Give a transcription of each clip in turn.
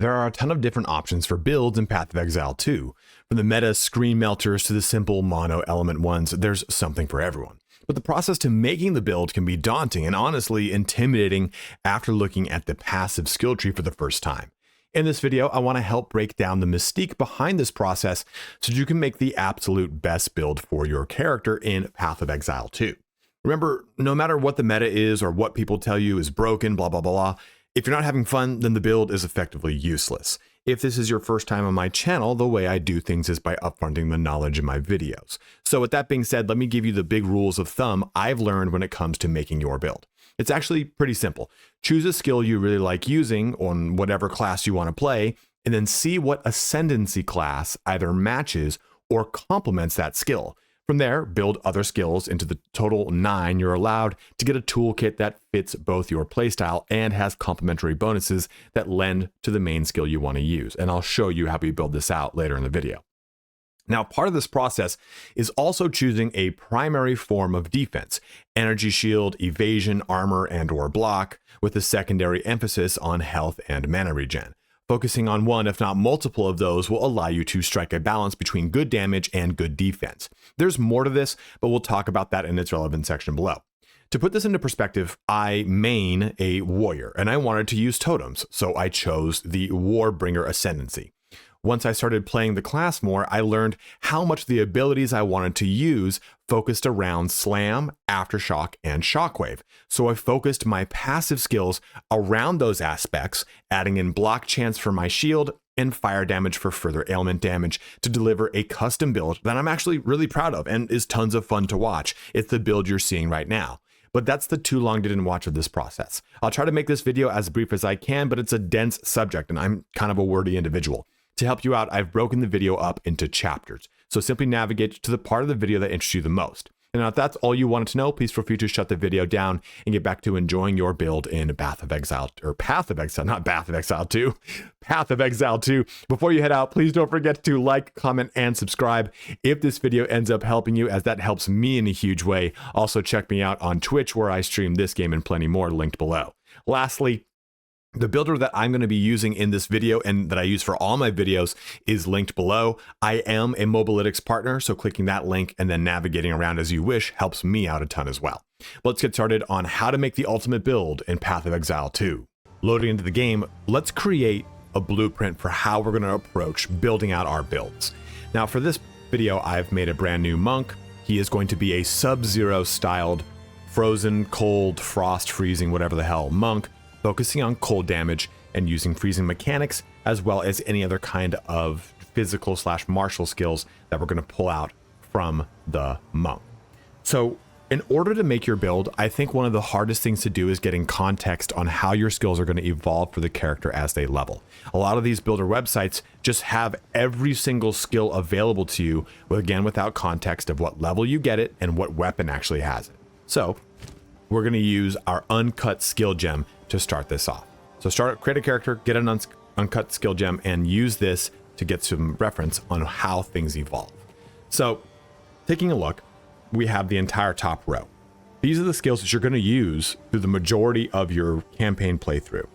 There are a ton of different options for builds in Path of Exile 2. From the meta screen melters to the simple mono element ones, there's something for everyone. But the process to making the build can be daunting and honestly intimidating after looking at the passive skill tree for the first time. In this video, I want to help break down the mystique behind this process so you can make the absolute best build for your character in Path of Exile 2. Remember, no matter what the meta is or what people tell you is broken, blah, blah, blah, blah, if you're not having fun, then the build is effectively useless. If this is your first time on my channel, the way I do things is by upfronting the knowledge in my videos. So with that being said, let me give you the big rules of thumb I've learned when it comes to making your build. It's actually pretty simple. Choose a skill you really like using on whatever class you want to play, and then see what Ascendancy class either matches or complements that skill. From there, build other skills into the total 9 you're allowed to get a toolkit that fits both your playstyle and has complementary bonuses that lend to the main skill you want to use. And I'll show you how we build this out later in the video. Now, part of this process is also choosing a primary form of defense, energy shield, evasion, armor, and/or block, with a secondary emphasis on health and mana regen. Focusing on one, if not multiple of those, will allow you to strike a balance between good damage and good defense. There's more to this, but we'll talk about that in its relevant section below. To put this into perspective, I main a warrior, and I wanted to use totems, so I chose the Warbringer Ascendancy. Once I started playing the class more, I learned how much the abilities I wanted to use focused around Slam, Aftershock, and Shockwave. So I focused my passive skills around those aspects, adding in block chance for my shield and fire damage for further ailment damage to deliver a custom build that I'm actually really proud of and is tons of fun to watch. It's the build you're seeing right now. But that's the too long didn't watch of this process. I'll try to make this video as brief as I can, but it's a dense subject and I'm kind of a wordy individual. To help you out, I've broken the video up into chapters. So simply navigate to the part of the video that interests you the most. And if that's all you wanted to know, please feel free to shut the video down and get back to enjoying your build in Path of Exile, or Path of Exile, not Path of Exile 2, Path of Exile 2. Before you head out, please don't forget to like, comment, and subscribe if this video ends up helping you, as that helps me in a huge way. Also, check me out on Twitch, where I stream this game and plenty more, linked below. Lastly, the builder that I'm going to be using in this video and that I use for all my videos is linked below. I am a Mobalytics partner, so clicking that link and then navigating around as you wish helps me out a ton as well. Let's get started on how to make the ultimate build in Path of Exile 2. Loading into the game, let's create a blueprint for how we're going to approach building out our builds. Now for this video, I've made a brand new monk. He is going to be a Sub-Zero styled, frozen, cold, frost, freezing, whatever the hell monk, focusing on cold damage and using freezing mechanics, as well as any other kind of physical / martial skills that we're going to pull out from the monk. So in order to make your build, I think one of the hardest things to do is getting context on how your skills are going to evolve for the character as they level. A lot of these builder websites just have every single skill available to you, again, without context of what level you get it and what weapon actually has it. So we're going to use our uncut skill gem to start this off. So create a character, get an uncut skill gem, and use this to get some reference on how things evolve. So taking a look, we have the entire top row. These are the skills that you're going to use through the majority of your campaign playthrough.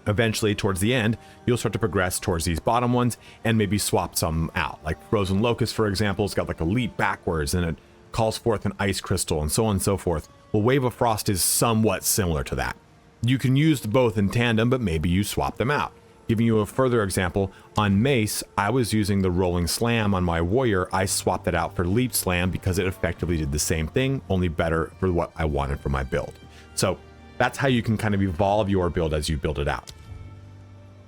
Eventually, towards the end, you'll start to progress towards these bottom ones and maybe swap some out. Like Frozen Locust, for example, it's got like a leap backwards and it calls forth an ice crystal and so on and so forth. Well, Wave of Frost is somewhat similar to that. You can use both in tandem, but maybe you swap them out. Giving you a further example, on Mace, I was using the Rolling Slam on my warrior. I swapped it out for Leap Slam because it effectively did the same thing, only better for what I wanted for my build. So that's how you can kind of evolve your build as you build it out.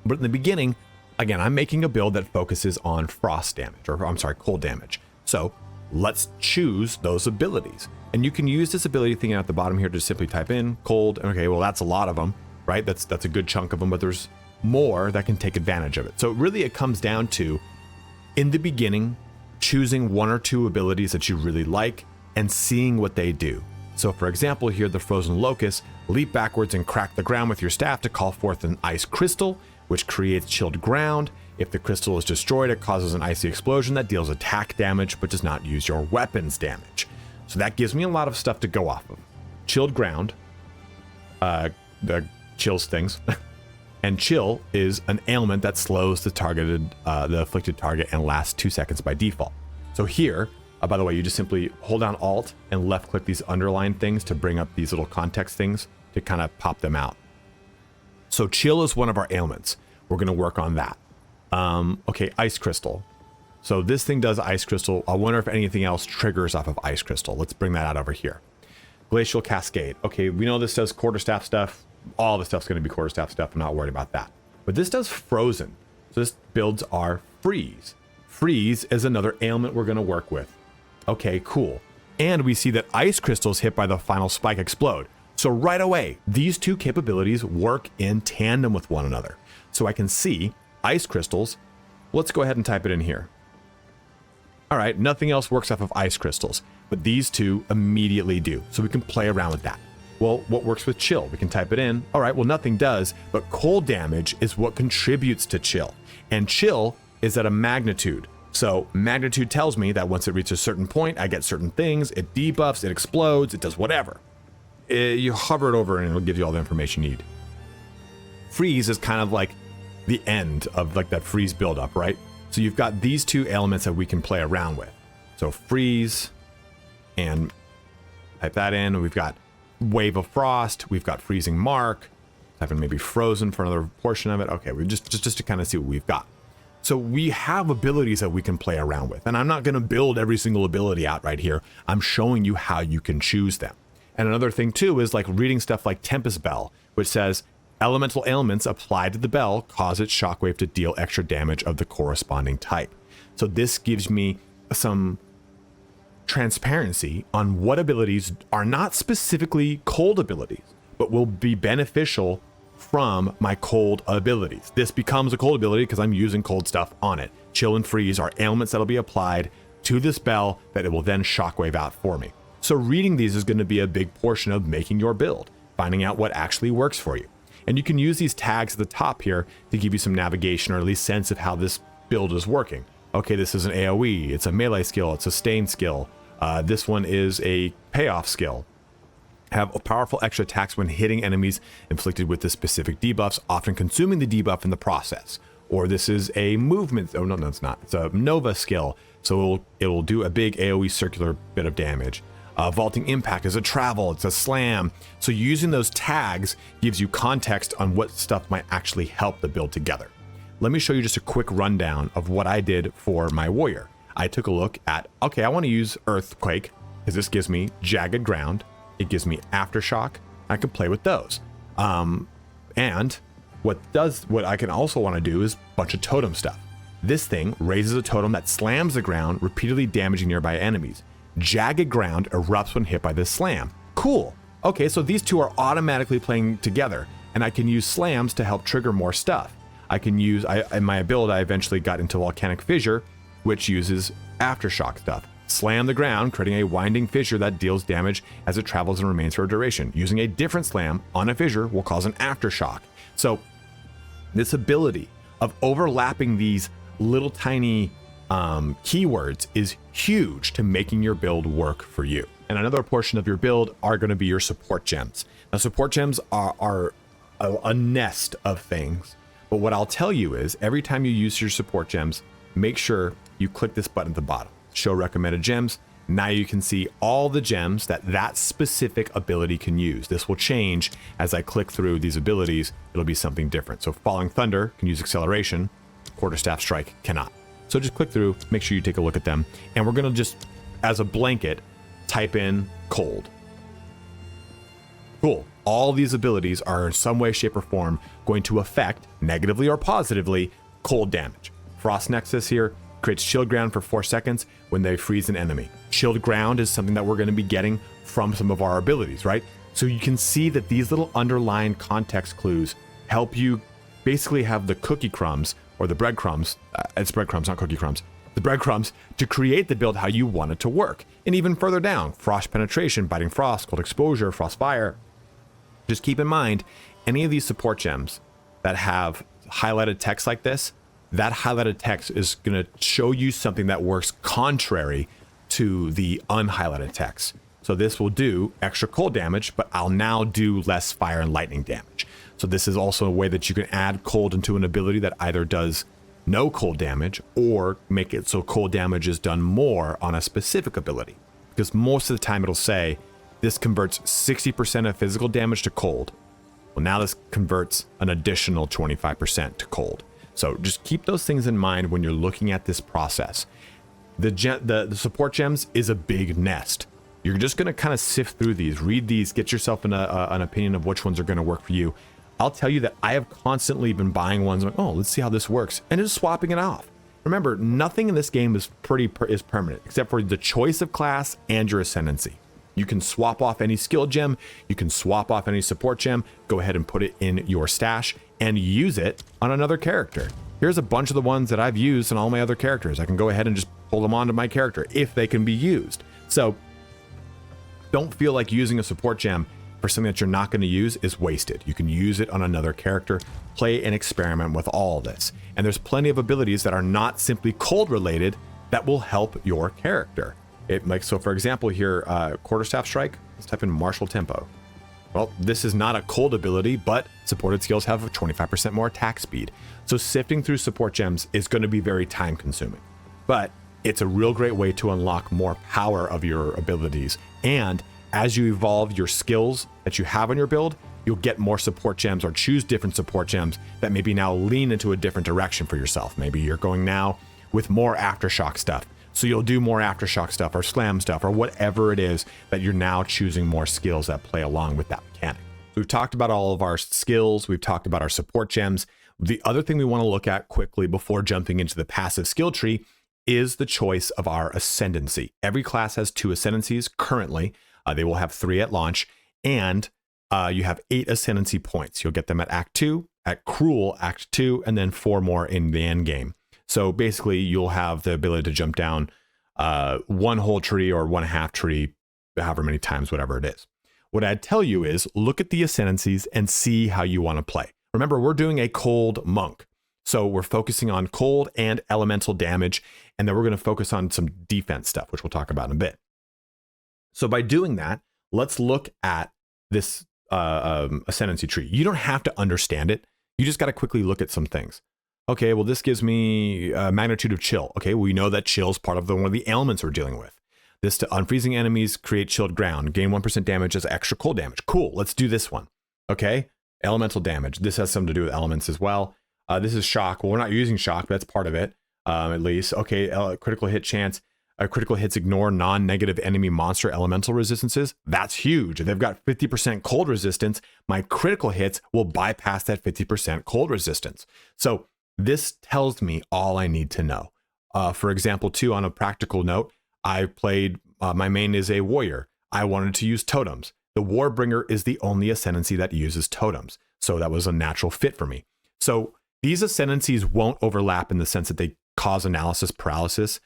But in the beginning, again, I'm making a build that focuses on frost damage, or I'm sorry, cold damage. So let's choose those abilities. And you can use this ability thing at the bottom here to simply type in cold. Okay, well, that's a lot of them, right? That's a good chunk of them, but there's more that can take advantage of it. So really it comes down to, in the beginning, choosing one or two abilities that you really like and seeing what they do. So for example, here, the Frozen Locust, leap backwards and crack the ground with your staff to call forth an ice crystal, which creates chilled ground. If the crystal is destroyed, it causes an icy explosion that deals attack damage, but does not use your weapons damage. So that gives me a lot of stuff to go off of. Chilled ground, that chills things. And chill is an ailment that slows the afflicted target and lasts 2 seconds by default. So here, by the way, you just simply hold down Alt and left click these underlined things to bring up these little context things to kind of pop them out. So chill is one of our ailments. We're going to work on that. Okay, Ice Crystal. So this thing does Ice Crystal. I wonder if anything else triggers off of Ice Crystal. Let's bring that out over here. Glacial Cascade. Okay, we know this does quarterstaff stuff. All the stuff's going to be quarterstaff stuff. I'm not worried about that. But this does Frozen. So this builds our Freeze. Freeze is another ailment we're going to work with. Okay, cool. And we see that Ice Crystals hit by the final spike explode. So right away, these two capabilities work in tandem with one another. So I can see Ice Crystals. Let's go ahead and type it in here. All right, nothing else works off of Ice Crystals, but these two immediately do. So we can play around with that. Well, what works with chill? We can type it in. All right, well, nothing does, but cold damage is what contributes to chill. And chill is at a magnitude. So magnitude tells me that once it reaches a certain point, I get certain things. It debuffs, it explodes, it does whatever. You hover it over and it'll give you all the information you need. Freeze is kind of like the end of like that freeze buildup, right? So you've got these two elements that we can play around with. So freeze and type that in. We've got Wave of Frost. We've got Freezing Mark. Having maybe Frozen for another portion of it. Okay, we just to kind of see what we've got. So we have abilities that we can play around with. And I'm not going to build every single ability out right here. I'm showing you how you can choose them. And another thing too is like reading stuff like Tempest Bell, which says elemental ailments applied to the bell cause its shockwave to deal extra damage of the corresponding type. So this gives me some transparency on what abilities are not specifically cold abilities, but will be beneficial from my cold abilities. This becomes a cold ability because I'm using cold stuff on it. Chill and freeze are ailments that'll be applied to this bell that it will then shockwave out for me. So reading these is going to be a big portion of making your build, finding out what actually works for you. And you can use these tags at the top here to give you some navigation or at least sense of how this build is working. Okay, this is an AoE, it's a melee skill, it's a sustain skill. This one is a payoff skill. Have powerful extra attacks when hitting enemies inflicted with the specific debuffs, often consuming the debuff in the process. Or this is a movement, oh no, it's not. It's a Nova skill, so it will do a big AoE circular bit of damage. Vaulting Impact is a travel, it's a slam. So using those tags gives you context on what stuff might actually help the build together. Let me show you just a quick rundown of what I did for my warrior. I took a look at, okay, I want to use Earthquake because this gives me Jagged Ground. It gives me Aftershock. I can play with those. And what I can also want to do is a bunch of totem stuff. This thing raises a totem that slams the ground, repeatedly damaging nearby enemies. Jagged Ground erupts when hit by this slam. Cool. Okay, so these two are automatically playing together, and I can use slams to help trigger more stuff. I can use, in my build, I eventually got into Volcanic Fissure, which uses Aftershock stuff. Slam the ground, creating a winding fissure that deals damage as it travels and remains for a duration. Using a different slam on a fissure will cause an aftershock. So this ability of overlapping these little tiny keywords is huge to making your build work for you. And another portion of your build are going to be your support gems. Now, support gems are a nest of things. But what I'll tell you is every time you use your support gems, make sure you click this button at the bottom. Show recommended gems. Now you can see all the gems that specific ability can use. This will change as I click through these abilities. It'll be something different. So Falling Thunder can use acceleration. Quarterstaff Strike cannot. So just click through, make sure you take a look at them. And we're going to just, as a blanket, type in cold. Cool. All these abilities are in some way, shape, or form going to affect, negatively or positively, cold damage. Frost Nexus here creates chilled ground for 4 seconds when they freeze an enemy. Chilled ground is something that we're going to be getting from some of our abilities, right? So you can see that these little underlying context clues help you basically have the cookie crumbs or the breadcrumbs. It's breadcrumbs, not cookie crumbs. The breadcrumbs to create the build how you want it to work. And even further down, Frost Penetration, Biting Frost, Cold Exposure, Frost Fire. Just keep in mind, any of these support gems that have highlighted text like this, that highlighted text is going to show you something that works contrary to the unhighlighted text. So this will do extra cold damage, but I'll now do less fire and lightning damage. So this is also a way that you can add cold into an ability that either does no cold damage or make it so cold damage is done more on a specific ability. Because most of the time it'll say this converts 60% of physical damage to cold. Well, now this converts an additional 25% to cold. So just keep those things in mind when you're looking at this process. The support gems is a big nest. You're just going to kind of sift through these, read these, get yourself an opinion of which ones are going to work for you. I'll tell you that I have constantly been buying ones like, oh, let's see how this works, and just swapping it off. Remember, nothing in this game is permanent except for the choice of class and your ascendancy. You can swap off any skill gem, you can swap off any support gem, go ahead and put it in your stash and use it on another character. Here's a bunch of the ones that I've used on all my other characters. I can go ahead and just pull them onto my character if they can be used. So don't feel like using a support gem for something that you're not going to use is wasted. You can use it on another character, play and experiment with all this. And there's plenty of abilities that are not simply cold related that will help your character. So for example here, Quarterstaff Strike, let's type in Martial Tempo. Well, this is not a cold ability, but supported skills have a 25% more attack speed. So sifting through support gems is going to be very time consuming, but it's a real great way to unlock more power of your abilities. And as you evolve your skills that you have on your build, you'll get more support gems or choose different support gems that maybe now lean into a different direction for yourself. Maybe you're going now with more Aftershock stuff. So you'll do more Aftershock stuff or Slam stuff or whatever it is that you're now choosing more skills that play along with that mechanic. We've talked about all of our skills. We've talked about our support gems. The other thing we want to look at quickly before jumping into the passive skill tree is the choice of our Ascendancy. Every class has 2 Ascendancies currently. They will have 3 at launch, and you have 8 Ascendancy points. You'll get them at Act 2, at Cruel Act 2, and then 4 more in the end game. So basically, you'll have the ability to jump down 1 whole tree or 1/2 tree, however many times, whatever it is. What I'd tell you is look at the Ascendancies and see how you want to play. Remember, we're doing a cold monk. So we're focusing on cold and elemental damage, and then we're going to focus on some defense stuff, which we'll talk about in a bit. So by doing that, let's look at this Ascendancy tree. You don't have to understand it. You just got to quickly look at some things. Okay, well, this gives me a magnitude of chill. Okay, we know that chill is part of one of the ailments we're dealing with. This to unfreezing enemies, create chilled ground, gain 1% damage as extra cold damage. Cool, let's do this one. Okay, elemental damage. This has something to do with elements as well. This is shock. Well, we're not using shock, but that's part of it, at least. Okay, critical hit chance. Critical hits ignore non-negative enemy monster elemental resistances. That's huge. If they've got 50% cold resistance, my critical hits will bypass that 50% cold resistance. So this tells me all I need to know. For example, too, on a practical note, I played, my main is a warrior. I wanted to use totems. The Warbringer is the only Ascendancy that uses totems. So that was a natural fit for me. So these Ascendancies won't overlap in the sense that they cause analysis paralysis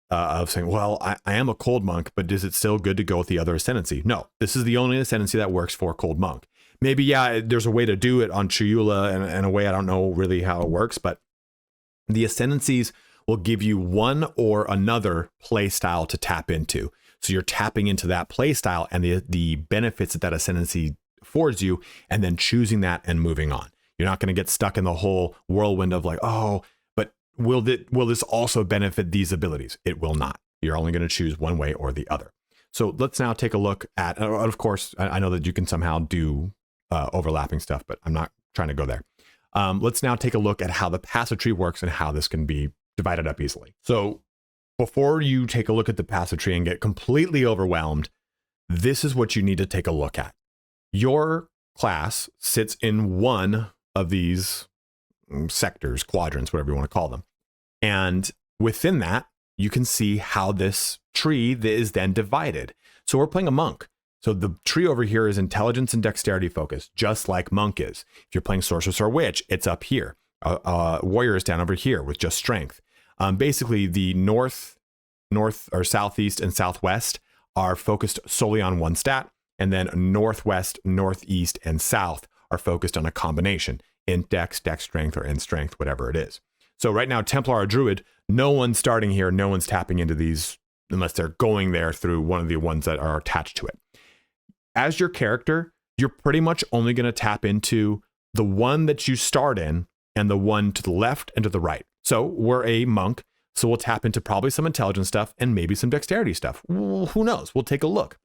of saying, well, I am a cold monk, but is it still good to go with the other Ascendancy? No, this is the only Ascendancy that works for cold monk. Maybe, yeah, there's a way to do it on Chiula and in a way I don't know really how it works, but the Ascendancies will give you one or another play style to tap into. So you're tapping into that play style and the benefits that that Ascendancy affords you, and then choosing that and moving on. You're not going to get stuck in the whole whirlwind of like, oh, but will this also benefit these abilities? It will not. You're only going to choose one way or the other. So let's now take a look at, of course, I know that you can somehow do overlapping stuff, but I'm not trying to go there. Let's now take a look at how the passive tree works and how this can be divided up easily. So before you take a look at the passive tree and get completely overwhelmed, this is what you need to take a look at. Your class sits in one of these sectors, quadrants, whatever you want to call them. And within that, you can see how this tree is then divided. So we're playing a monk. So the tree over here is intelligence and dexterity focused, just like monk is. If you're playing sorceress or witch, it's up here. Warrior is down over here with just strength. Basically, the north or southeast and southwest are focused solely on one stat, and then northwest, northeast, and south are focused on a combination in dex strength, or in strength, whatever it is. So right now, Templar or Druid, no one's starting here, no one's tapping into these unless they're going there through one of the ones that are attached to it. As your character, you're pretty much only going to tap into the one that you start in and the one to the left and to the right. So we're a monk, so we'll tap into probably some intelligence stuff and maybe some dexterity stuff. Well, who knows? We'll take a look.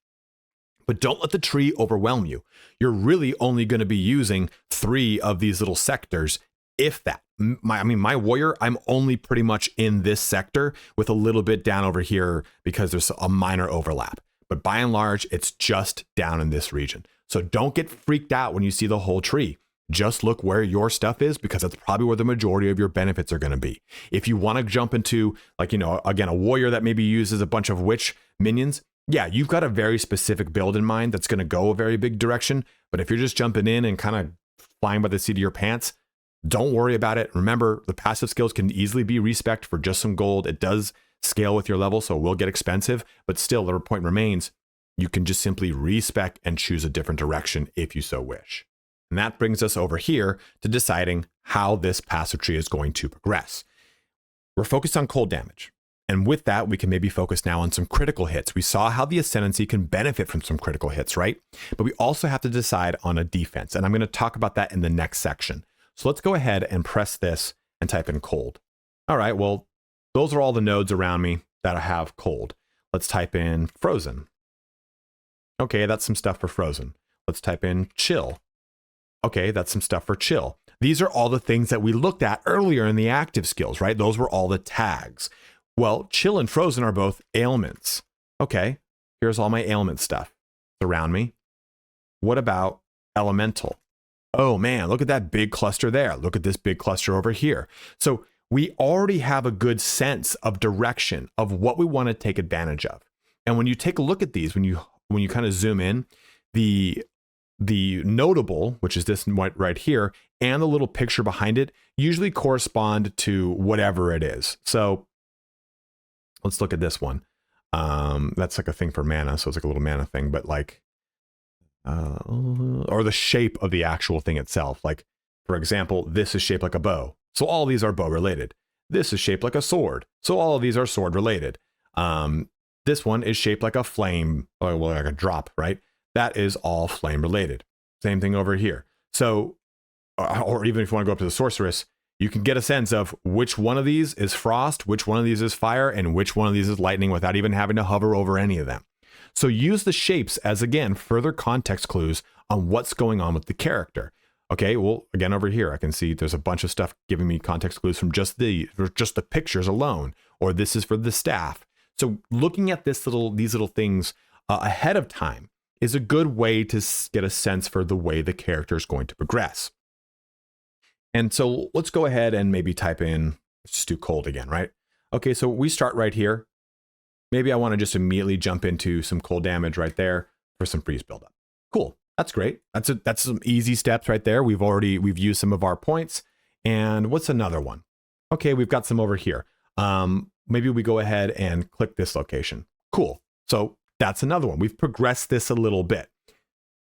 But don't let the tree overwhelm you. You're really only going to be using 3 of these little sectors, if that. My warrior, I'm only pretty much in this sector with a little bit down over here because there's a minor overlap. But by and large, it's just down in this region. So don't get freaked out when you see the whole tree. Just look where your stuff is, because that's probably where the majority of your benefits are going to be. If you want to jump into, like, again, a warrior that maybe uses a bunch of witch minions, yeah, you've got a very specific build in mind that's going to go a very big direction. But if you're just jumping in and kind of flying by the seat of your pants, don't worry about it. Remember, the passive skills can easily be respec'd for just some gold. It does scale with your level, so it will get expensive, but still, the point remains, you can just simply respec and choose a different direction if you so wish. And that brings us over here to deciding how this passive tree is going to progress. We're focused on cold damage. And with that, we can maybe focus now on some critical hits. We saw how the Ascendancy can benefit from some critical hits, right? But we also have to decide on a defense. And I'm going to talk about that in the next section. So let's go ahead and press this and type in cold. All right, well, those are all the nodes around me that I have cold. Let's type in frozen. Okay, that's some stuff for frozen. Let's type in chill. Okay, that's some stuff for chill. These are all the things that we looked at earlier in the active skills, right? Those were all the tags. Well, chill and frozen are both ailments. Okay, here's all my ailment stuff around me. What about elemental? Oh man, look at that big cluster there. Look at this big cluster over here. So we already have a good sense of direction of what we want to take advantage of. And when you take a look at these, when you kind of zoom in, the notable, which is this right here, and the little picture behind it usually correspond to whatever it is. So let's look at this one. That's like a thing for mana, so it's like a little mana thing, but like, or the shape of the actual thing itself. Like, for example, this is shaped like a bow. So all these are bow related. This is shaped like a sword. So all of these are sword related. This one is shaped like a flame, or like a drop, right? That is all flame related. Same thing over here. So, or even if you want to go up to the sorceress, you can get a sense of which one of these is frost, which one of these is fire, and which one of these is lightning without even having to hover over any of them. So use the shapes as, again, further context clues on what's going on with the character. Okay, well, again, over here, I can see there's a bunch of stuff giving me context clues from just the pictures alone, or this is for the staff. So looking at these little things ahead of time is a good way to get a sense for the way the character is going to progress. And so let's go ahead and maybe type in, let's just do cold again, right? Okay, so we start right here. Maybe I want to just immediately jump into some cold damage right there for some freeze buildup. Cool, that's great. That's some easy steps right there. We've used some of our points. And what's another one? Okay, we've got some over here. Maybe we go ahead and click this location. Cool, so that's another one. We've progressed this a little bit.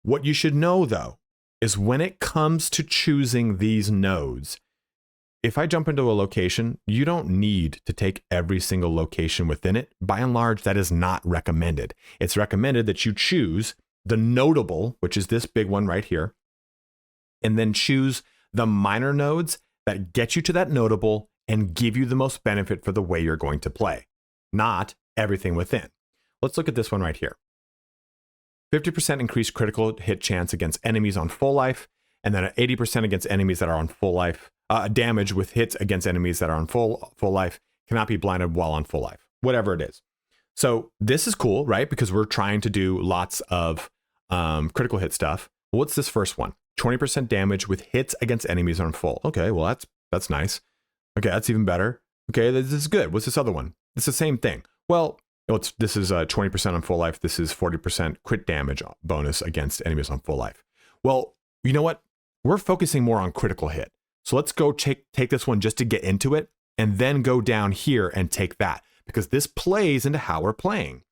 What you should know though, is when it comes to choosing these nodes, if I jump into a location, you don't need to take every single location within it. By and large, that is not recommended. It's recommended that you choose the notable, which is this big one right here, and then choose the minor nodes that get you to that notable and give you the most benefit for the way you're going to play, not everything within. Let's look at this one right here. 50% increased critical hit chance against enemies on full life, and then 80% against enemies that are on full life. Damage with hits against enemies that are on full life cannot be blinded while on full life, whatever it is. So this is cool, right? Because we're trying to do lots of critical hit stuff. What's this first one? 20% damage with hits against enemies on full. Okay, well, that's nice. Okay, that's even better. Okay, this is good. What's this other one? It's the same thing. Well, this is 20% on full life. This is 40% crit damage bonus against enemies on full life. Well, you know what? We're focusing more on critical hit. So let's go take this one just to get into it, and then go down here and take that, because this plays into how we're playing.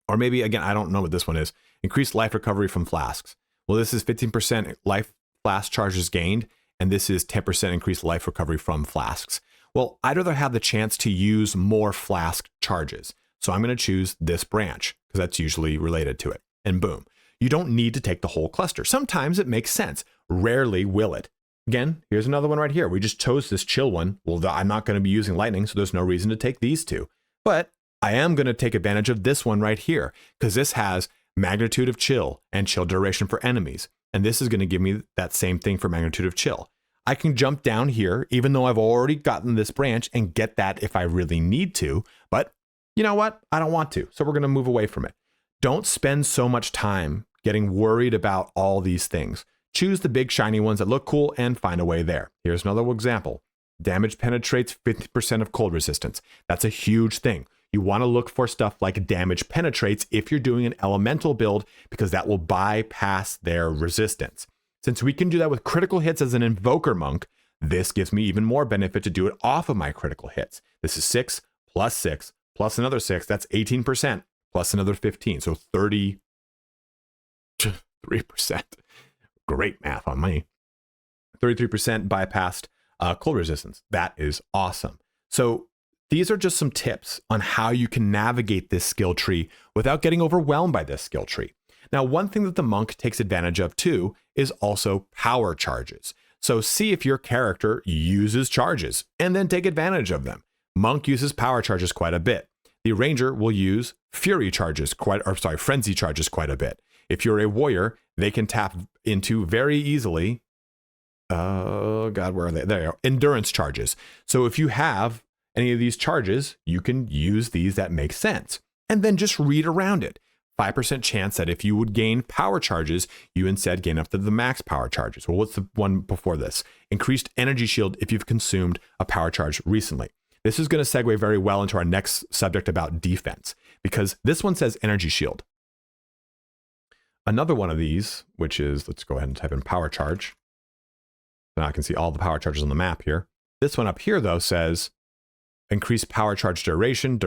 Or maybe, again, I don't know what this one is. Increased life recovery from flasks. Well, this is 15% life flask charges gained, and this is 10% increased life recovery from flasks. Well, I'd rather have the chance to use more flask charges. So I'm going to choose this branch because that's usually related to it. And boom. You don't need to take the whole cluster. Sometimes it makes sense. Rarely will it. Again, here's another one right here. We just chose this chill one. Well, I'm not going to be using lightning, so there's no reason to take these two. But I am going to take advantage of this one right here, because this has magnitude of chill and chill duration for enemies. And this is going to give me that same thing for magnitude of chill. I can jump down here, even though I've already gotten this branch, and get that if I really need to. But you know what? I don't want to. So we're going to move away from it. Don't spend so much time getting worried about all these things. Choose the big shiny ones that look cool and find a way there. Here's another example. Damage penetrates 50% of cold resistance. That's a huge thing. You want to look for stuff like damage penetrates if you're doing an elemental build, because that will bypass their resistance. Since we can do that with critical hits as an invoker monk, this gives me even more benefit to do it off of my critical hits. This is 6 plus another 6. That's 18% plus another 15. So 33%. Great math on me. 33% bypassed cold resistance. That is awesome. So these are just some tips on how you can navigate this skill tree without getting overwhelmed by this skill tree. Now, one thing that the monk takes advantage of too is also power charges. So see if your character uses charges and then take advantage of them. Monk uses power charges quite a bit. The ranger will use frenzy charges quite a bit. If you're a warrior, they can tap into very easily. Oh God, where are they? There you go. Endurance charges. So if you have any of these charges, you can use these that make sense. And then just read around it. 5% chance that if you would gain power charges, you instead gain up to the max power charges. Well, what's the one before this? Increased energy shield if you've consumed a power charge recently. This is going to segue very well into our next subject about defense, because this one says energy shield. Another one of these, which is, let's go ahead and type in power charge. So now I can see all the power charges on the map here. This one up here, though, says increase power charge duration,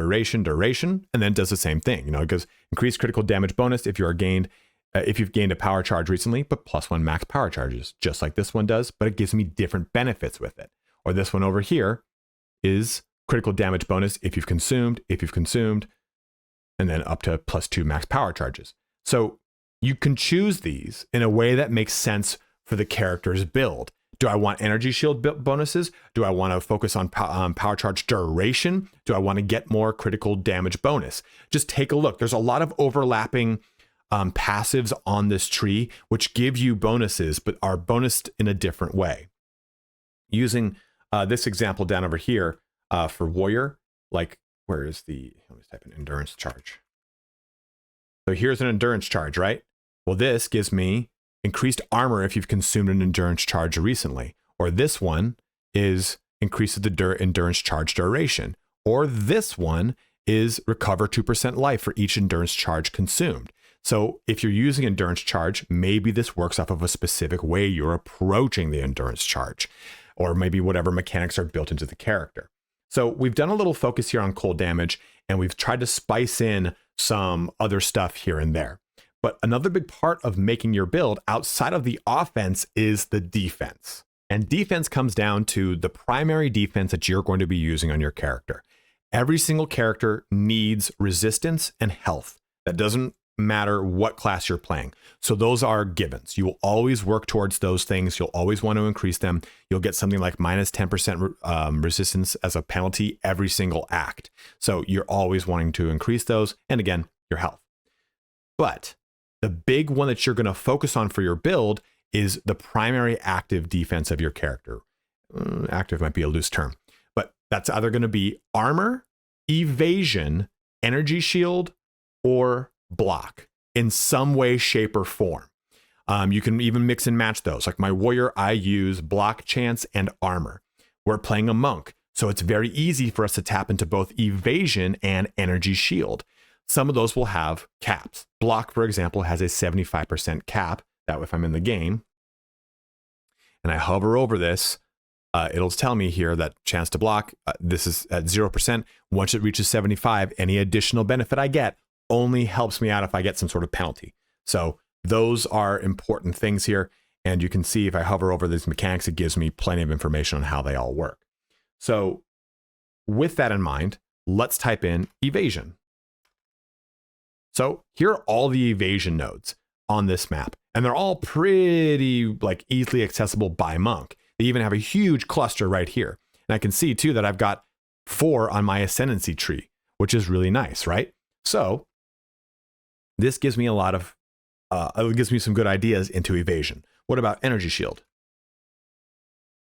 and then does the same thing. You know, it goes increase critical damage bonus if you've gained a power charge recently, but +1 max power charges, just like this one does, but it gives me different benefits with it. Or this one over here is critical damage bonus if you've consumed, and then up to +2 max power charges. So you can choose these in a way that makes sense for the character's build. Do I want energy shield bonuses? Do I want to focus on power charge duration? Do I want to get more critical damage bonus? Just take a look. There's a lot of overlapping passives on this tree, which give you bonuses, but are bonused in a different way. Using this example down over here for warrior, like where is the, let me type in endurance charge. So here's an endurance charge, right? Well, this gives me increased armor if you've consumed an endurance charge recently. Or this one is increases the endurance charge duration. Or this one is recover 2% life for each endurance charge consumed. So if you're using endurance charge, maybe this works off of a specific way you're approaching the endurance charge, or maybe whatever mechanics are built into the character. So we've done a little focus here on cold damage, and we've tried to spice in some other stuff here and there. But another big part of making your build outside of the offense is the defense. And defense comes down to the primary defense that you're going to be using on your character. Every single character needs resistance and health. That doesn't matter what class you're playing. So those are givens. You will always work towards those things. You'll always want to increase them. You'll get something like minus 10% resistance as a penalty every single act. So you're always wanting to increase those. And again, your health. But the big one that you're going to focus on for your build is the primary active defense of your character. Active might be a loose term, but that's either going to be armor, evasion, energy shield, or block in some way, shape, or form. You can even mix and match those. Like my warrior, I use block chance and armor. We're playing a monk, so it's very easy for us to tap into both evasion and energy shield. Some of those will have caps. Block, for example, has a 75% cap. That if I'm in the game and I hover over this, it'll tell me here that chance to block, this is at 0%. Once it reaches 75, any additional benefit I get only helps me out if I get some sort of penalty. So those are important things here. And you can see if I hover over these mechanics, it gives me plenty of information on how they all work. So with that in mind, let's type in evasion. So here are all the evasion nodes on this map. And they're all pretty like easily accessible by monk. They even have a huge cluster right here. And I can see too that I've got 4 on my Ascendancy tree, which is really nice, right? So this gives me a lot of, it gives me some good ideas into evasion. What about energy shield?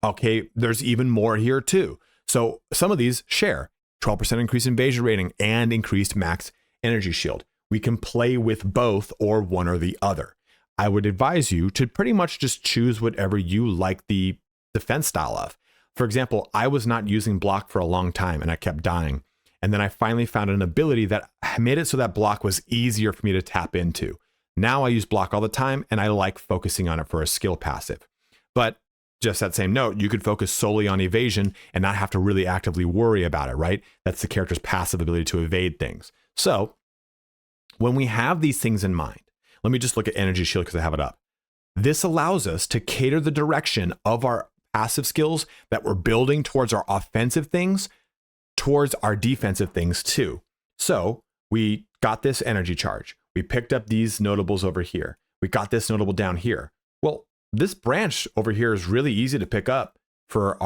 Okay, there's even more here too. So some of these share 12% increased invasion rating and increased max energy shield. We can play with both or one or the other. I would advise you to pretty much just choose whatever you like the defense style of. For example, I was not using block for a long time and I kept dying. And then I finally found an ability that made it so that block was easier for me to tap into. Now I use block all the time and I like focusing on it for a skill passive. But just that same note, you could focus solely on evasion and not have to really actively worry about it, right? That's the character's passive ability to evade things. So when we have these things in mind, let me just look at energy shield because I have it up. This allows us to cater the direction of our passive skills that we're building towards our offensive things, towards our defensive things too. So we got this energy charge. We picked up these notables over here. We got this notable down here. Well, this branch over here is really easy to pick up for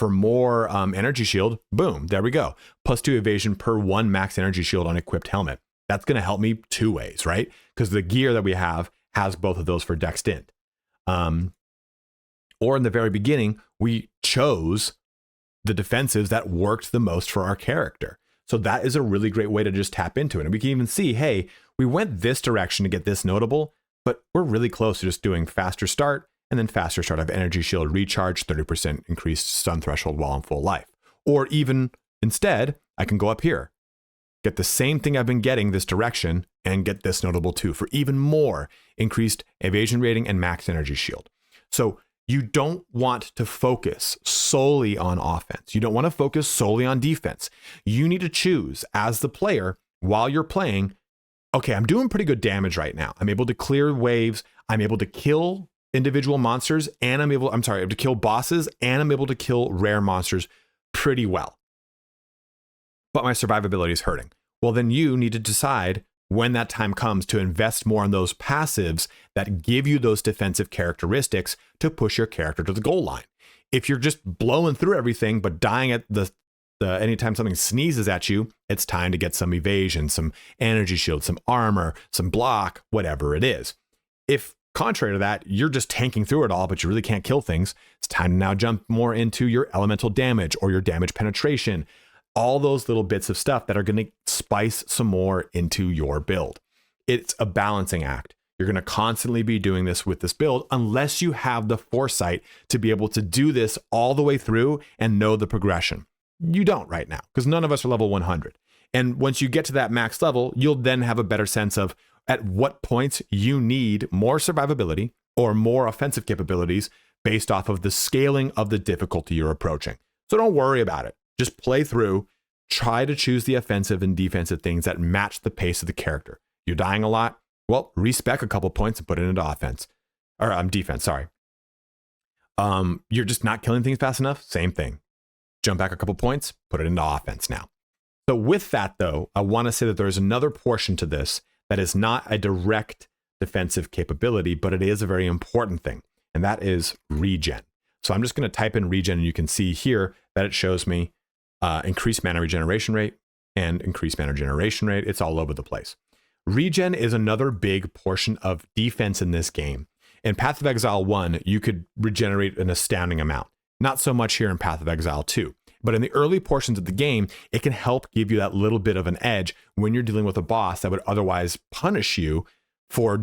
more energy shield. Boom, there we go. +2 evasion per 1 max energy shield on equipped helmet. That's going to help me 2 ways, right? Because the gear that we have has both of those for dex stint. Or in the very beginning, we chose the defensives that worked the most for our character. So that is a really great way to just tap into it. And we can even see, hey, we went this direction to get this notable, but we're really close to just doing faster start and then faster start of energy shield recharge, 30% increased stun threshold while on full life. Or even instead, I can go up here, get the same thing I've been getting this direction and get this notable too for even more increased evasion rating and max energy shield. So you don't want to focus solely on offense. You don't want to focus solely on defense. You need to choose as the player while you're playing, okay, I'm doing pretty good damage right now. I'm able to clear waves. I'm able to kill individual monsters and I'm able to kill bosses and I'm able to kill rare monsters pretty well. But my survivability is hurting. Well, then you need to decide when that time comes to invest more on those passives that give you those defensive characteristics to push your character to the goal line. If you're just blowing through everything but dying at the anytime something sneezes at you, it's time to get some evasion, some energy shield, some armor, some block, whatever it is. If contrary to that, you're just tanking through it all, but you really can't kill things, it's time to now jump more into your elemental damage or your damage penetration. All those little bits of stuff that are going to spice some more into your build. It's a balancing act. You're going to constantly be doing this with this build unless you have the foresight to be able to do this all the way through and know the progression. You don't right now because none of us are level 100. And once you get to that max level, you'll then have a better sense of at what points you need more survivability or more offensive capabilities based off of the scaling of the difficulty you're approaching. So don't worry about it. Just play through, try to choose the offensive and defensive things that match the pace of the character. You're dying a lot? Well, respec a couple points and put it into offense. Or defense, sorry. You're just not killing things fast enough? Same thing. Jump back a couple points, put it into offense now. So with that though, I want to say that there's another portion to this that is not a direct defensive capability, but it is a very important thing, and that is regen. So I'm just going to type in regen and you can see here that it shows me increased mana regeneration rate and increased mana generation rate. It's all over the place. Regen is another big portion of defense in this game. In Path of Exile 1, you could regenerate an astounding amount. Not so much here in Path of Exile 2. But in the early portions of the game, it can help give you that little bit of an edge when you're dealing with a boss that would otherwise punish you for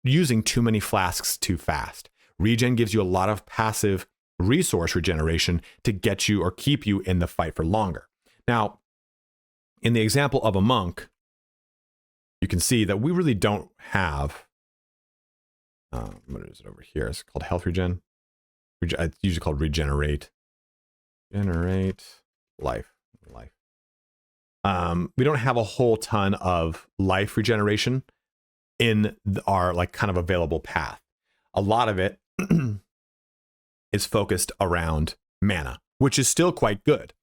using too many flasks too fast. Regen gives you a lot of passive resource regeneration to get you or keep you in the fight for longer. Now, in the example of a monk, you can see that we really don't have, what is it over here? It's called health regen. It's usually called regenerate. Generate life. We don't have a whole ton of life regeneration in our like kind of available path. A lot of it is focused around mana, which is still quite good.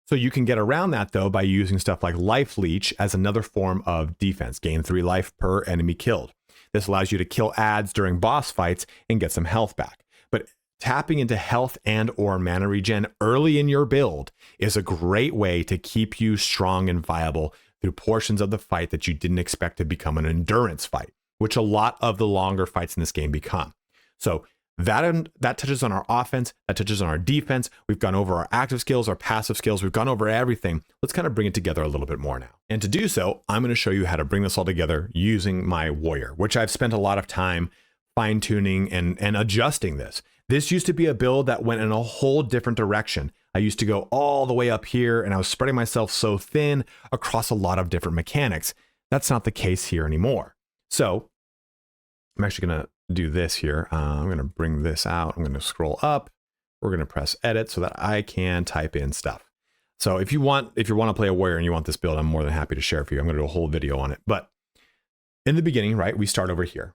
So you can get around that though by using stuff like Life Leech as another form of defense. Gain 3 life per enemy killed. This allows you to kill adds during boss fights and get some health back. But tapping into health and or mana regen early in your build is a great way to keep you strong and viable through portions of the fight that you didn't expect to become an endurance fight, which a lot of the longer fights in this game become. So that touches on our offense, that touches on our defense. We've gone over our active skills, our passive skills. We've gone over everything. Let's kind of bring it together a little bit more now. And to do so, I'm going to show you how to bring this all together using my warrior, which I've spent a lot of time fine-tuning and adjusting this. This used to be a build that went in a whole different direction. I used to go all the way up here and I was spreading myself so thin across a lot of different mechanics. That's not the case here anymore. So I'm actually going to do this here. I'm going to bring this out. I'm going to scroll up. We're going to press edit so that I can type in stuff. So if you want to play a warrior and you want this build, I'm more than happy to share it for you. I'm going to do a whole video on it. But in the beginning, right, we start over here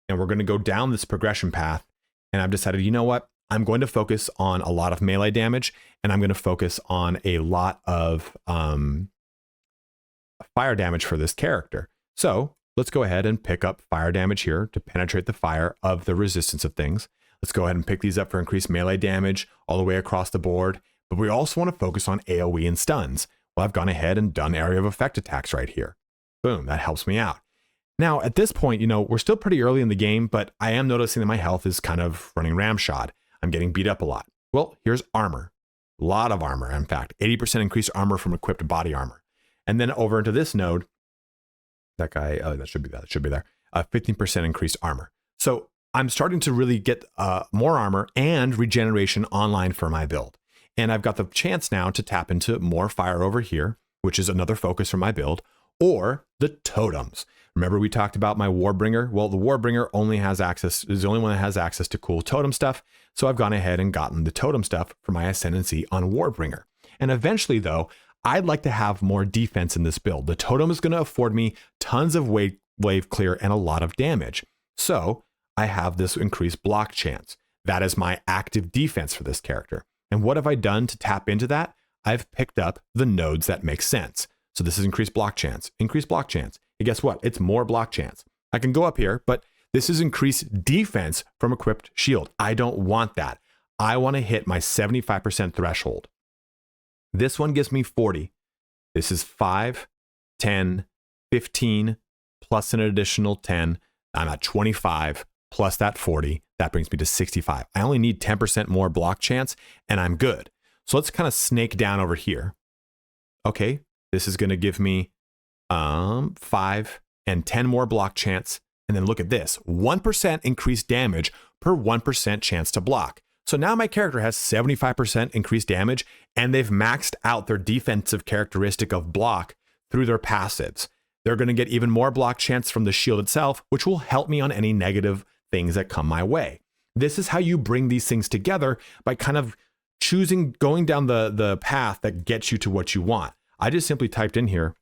and we're going to go down this progression path. And I've decided, you know what? I'm going to focus on a lot of melee damage and I'm going to focus on a lot of fire damage for this character. So let's go ahead and pick up fire damage here to penetrate the fire of the resistance of things. Let's go ahead and pick these up for increased melee damage all the way across the board. But we also want to focus on AoE and stuns. Well, I've gone ahead and done area of effect attacks right here. Boom, that helps me out. Now, at this point, we're still pretty early in the game, but I am noticing that my health is kind of running ramshod. I'm getting beat up a lot. Well, here's armor. A lot of armor, in fact. 80% increased armor from equipped body armor. And then over into this node, that guy, oh, that should be there. 15% increased armor. So I'm starting to really get more armor and regeneration online for my build. And I've got the chance now to tap into more fire over here, which is another focus for my build, or the totems. Remember we talked about my Warbringer? Well, the Warbringer is the only one that has access to cool totem stuff. So I've gone ahead and gotten the totem stuff for my Ascendancy on Warbringer. And eventually though, I'd like to have more defense in this build. The totem is going to afford me tons of wave clear and a lot of damage. So I have this increased block chance. That is my active defense for this character. And what have I done to tap into that? I've picked up the nodes that make sense. So this is increased block chance, increased block chance. And guess what? It's more block chance. I can go up here, but this is increased defense from equipped shield. I don't want that. I want to hit my 75% threshold. This one gives me 40. This is 5, 10, 15, plus an additional 10. I'm at 25, plus that 40. That brings me to 65. I only need 10% more block chance, and I'm good. So let's kind of snake down over here. Okay, this is going to give me 5 and 10 more block chance. And then look at this, 1% increased damage per 1% chance to block. So now my character has 75% increased damage, and they've maxed out their defensive characteristic of block through their passives. They're going to get even more block chance from the shield itself, which will help me on any negative things that come my way. This is how you bring these things together, by kind of going down the path that gets you to what you want. I just simply typed in here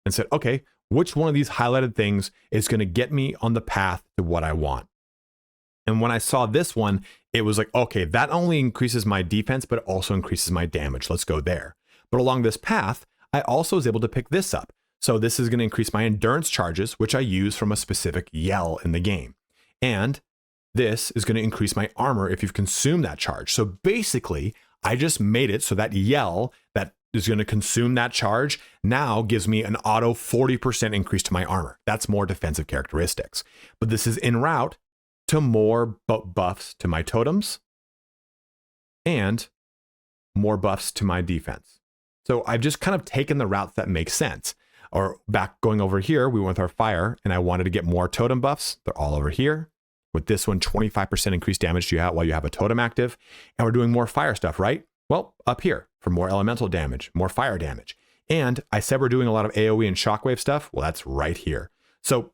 and said, okay, which one of these highlighted things is going to get me on the path to what I want? And when I saw this one, it was like, okay, that only increases my defense, but it also increases my damage. Let's go there. But along this path, I also was able to pick this up. So this is going to increase my endurance charges, which I use from a specific yell in the game. And this is going to increase my armor if you've consumed that charge. So basically, I just made it so that yell that is going to consume that charge now gives me an auto 40% increase to my armor. That's more defensive characteristics. But this is en route to more buffs to my totems and more buffs to my defense. So I've just kind of taken the routes that make sense. Or back going over here, we went with our fire, and I wanted to get more totem buffs. They're all over here. With this one, 25% increased damage to you while you have a totem active. And we're doing more fire stuff, right? Well, up here for more elemental damage, more fire damage. And I said we're doing a lot of AoE and shockwave stuff. Well, that's right here. So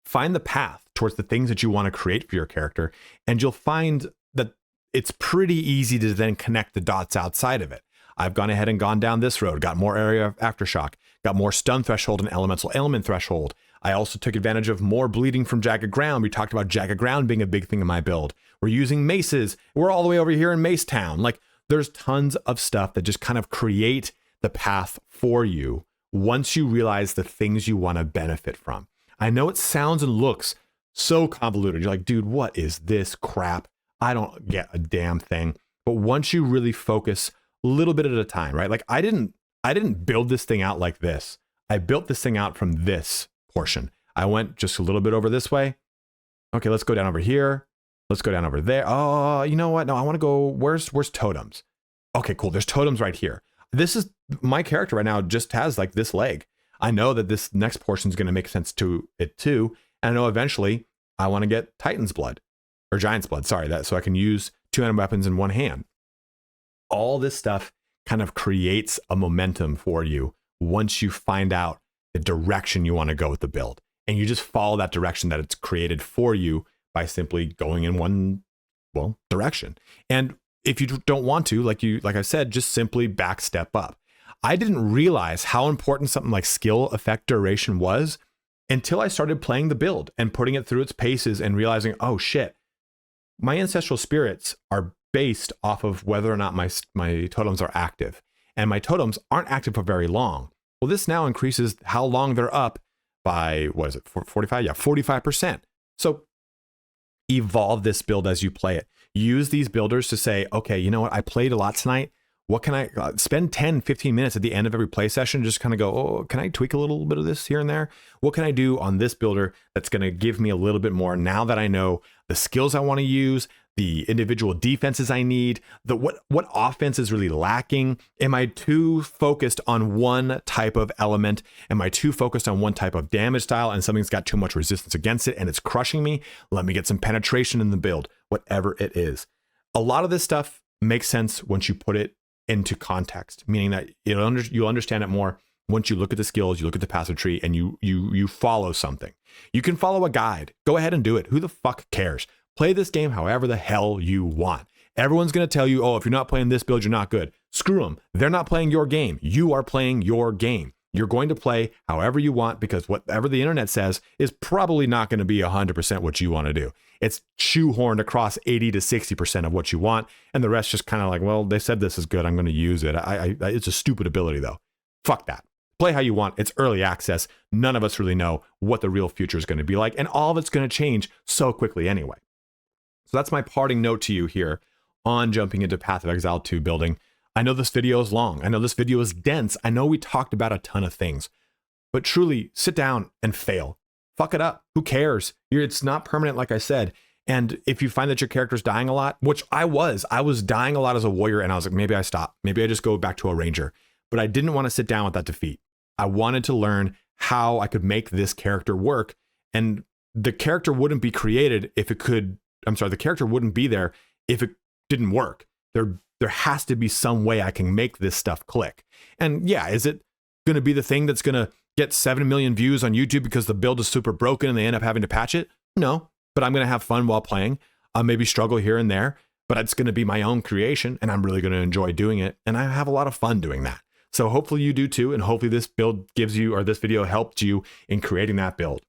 find the path towards the things that you want to create for your character, and you'll find that it's pretty easy to then connect the dots outside of it. I've gone ahead and gone down this road, got more area of aftershock, got more stun threshold and elemental ailment threshold. I also took advantage of more bleeding from jagged ground. We talked about jagged ground being a big thing in my build. We're using maces. We're all the way over here in Mace Town. Like, there's tons of stuff that just kind of create the path for you once you realize the things you want to benefit from. I know it sounds and looks so convoluted. You're like, dude, what is this crap? I don't get a damn thing. But once you really focus a little bit at a time, right? Like I didn't build this thing out like this. I built this thing out from this portion. I went just a little bit over this way. Okay, let's go down over here. Let's go down over there. Oh, you know what? No, I want to go, where's totems? Okay, cool. There's totems right here. This is my character right now, just has like this leg. I know that this next portion is going to make sense to it too. And I know eventually I want to get Titan's blood or Giant's blood. Sorry, that so I can use two-handed weapons in one hand. All this stuff kind of creates a momentum for you once you find out the direction you want to go with the build. And you just follow that direction that it's created for you by simply going in one, well, direction. And if you don't want to, like I said, just simply back step up. I didn't realize how important something like skill effect duration was until I started playing the build and putting it through its paces and realizing, oh shit, my ancestral spirits are based off of whether or not my totems are active. And my totems aren't active for very long. Well, this now increases how long they're up by, what is it, 45? Yeah, 45%. So evolve this build as you play it. Use these builders to say, okay, you know what? I played a lot tonight. What can I spend 10, 15 minutes at the end of every play session? Just kind of go, oh, can I tweak a little bit of this here and there? What can I do on this builder that's going to give me a little bit more now that I know the skills I want to use, the individual defenses I need, what offense is really lacking? Am I too focused on one type of element? Am I too focused on one type of damage style and something's got too much resistance against it and it's crushing me? Let me get some penetration in the build, whatever it is. A lot of this stuff makes sense once you put it into context, meaning that you'll understand it more once you look at the skills, you look at the passive tree, and you follow something. You can follow a guide. Go ahead and do it. Who the fuck cares? Play this game however the hell you want. Everyone's going to tell you, oh, if you're not playing this build, you're not good. Screw them. They're not playing your game. You are playing your game. You're going to play however you want because whatever the internet says is probably not going to be 100% what you want to do. It's shoehorned across 80 to 60% of what you want. And the rest just kind of like, well, they said this is good. I'm going to use it. It's a stupid ability though. Fuck that. Play how you want. It's early access. None of us really know what the real future is going to be like. And all of it's going to change so quickly anyway. So that's my parting note to you here on jumping into Path of Exile 2 building. I know this video is long. I know this video is dense. I know we talked about a ton of things, but truly sit down and fail. Fuck it up. Who cares? It's not permanent, like I said. And if you find that your character's dying a lot, which I was dying a lot as a warrior, and I was like, maybe I stop. Maybe I just go back to a ranger. But I didn't want to sit down with that defeat. I wanted to learn how I could make this character work. And the character wouldn't be created if it could. I'm sorry, the character wouldn't be there if it didn't work. There has to be some way I can make this stuff click. And yeah, is it going to be the thing that's going to get 7 million views on YouTube because the build is super broken and they end up having to patch it? No, but I'm going to have fun while playing. I'll maybe struggle here and there, but it's going to be my own creation and I'm really going to enjoy doing it. And I have a lot of fun doing that. So hopefully you do too. And hopefully this build gives you, or this video helped you in creating that build.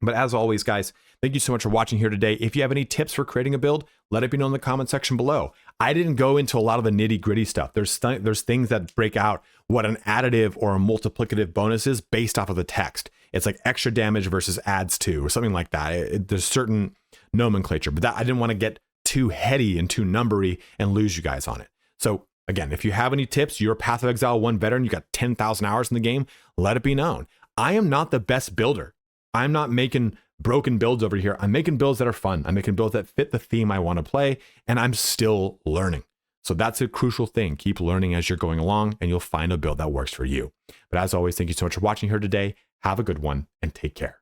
But as always, guys, thank you so much for watching here today. If you have any tips for creating a build, let it be known in the comment section below. I didn't go into a lot of the nitty gritty stuff. There's things that break out what an additive or a multiplicative bonus is based off of the text. It's like extra damage versus adds to, or something like that. There's certain nomenclature, but that I didn't want to get too heady and too numbery and lose you guys on it. So again, if you have any tips, you're a Path of Exile 1 veteran, you got 10,000 hours in the game, let it be known. I am not the best builder. I'm not making broken builds over here. I'm making builds that are fun. I'm making builds that fit the theme I want to play, and I'm still learning. So that's a crucial thing. Keep learning as you're going along, and you'll find a build that works for you. But as always, thank you so much for watching here today. Have a good one, and take care.